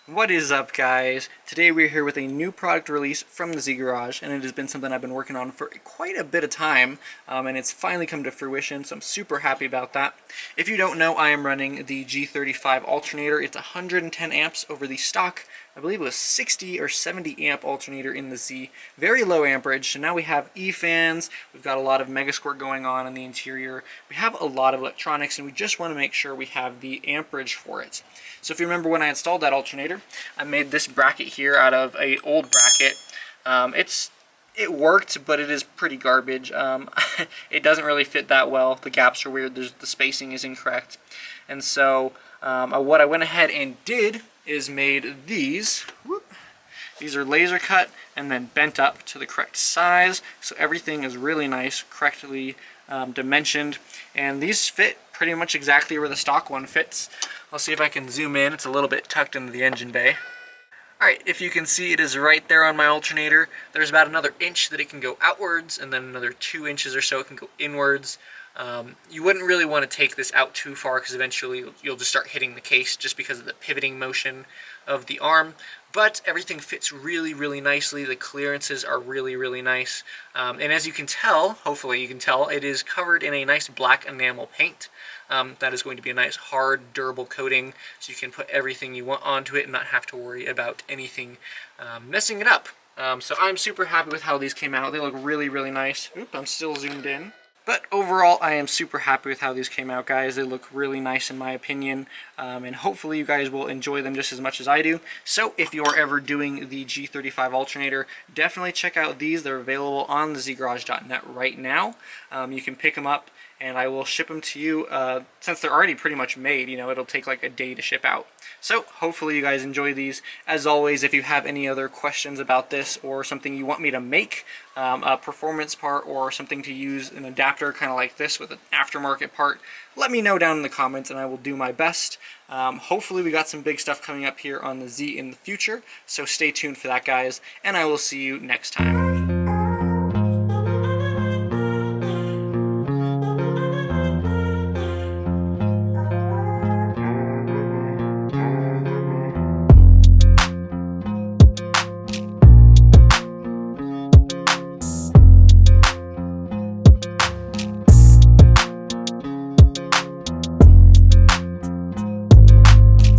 What is up, guys? Today we're here with a new product release from the Z Garage, and it has been something I've been working on for quite a bit of time, and it's finally come to fruition, so I'm super happy about that. If you don't know, I am running the G35 alternator. It's 110 amps over the stock, I believe it was 60 or 70 amp alternator in the Z. Very low amperage, so now we have E-fans, we've got a lot of Megasquirt going on in the interior, we have a lot of electronics, and we just want to make sure we have the amperage for it. So if you remember when I installed that alternator, I made this bracket here out of an old bracket. It worked, but it is pretty garbage. It doesn't really fit that well. The gaps are weird. The spacing is incorrect. And so what I went ahead and did is made these. These are laser cut and then bent up to the correct size. So everything is really nice, correctly dimensioned. And these fit pretty much exactly where the stock one fits. I'll see if I can zoom in. It's a little bit tucked into the engine bay. Alright, if you can see, it is right there on my alternator. There's about another inch that it can go outwards, and then another 2 inches or so it can go inwards. You wouldn't really want to take this out too far because eventually you'll just start hitting the case just because of the pivoting motion of the arm. But everything fits really, really nicely. The clearances are really, really nice. And as you can tell, hopefully you can tell, it is covered in a nice black enamel paint. That is going to be a nice, hard, durable coating, so you can put everything you want onto it and not have to worry about anything messing it up. So I'm super happy with how these came out. They look really, really nice. Oop, I'm still zoomed in. But overall, I am super happy with how these came out, guys. They look really nice in my opinion, and hopefully you guys will enjoy them just as much as I do. So if you're ever doing the G35 alternator, definitely check out these. They're available on the zgarage.net right now. You can pick them up, and I will ship them to you. Since they're already pretty much made, you know, it'll take like a day to ship out. So hopefully you guys enjoy these. As always, if you have any other questions about this or something you want me to make, a performance part or something to use an adapter kind of like this with an aftermarket part, let me know down in the comments and I will do my best. Hopefully we got some big stuff coming up here on the Z in the future, so stay tuned for that, guys, and I will see you next time.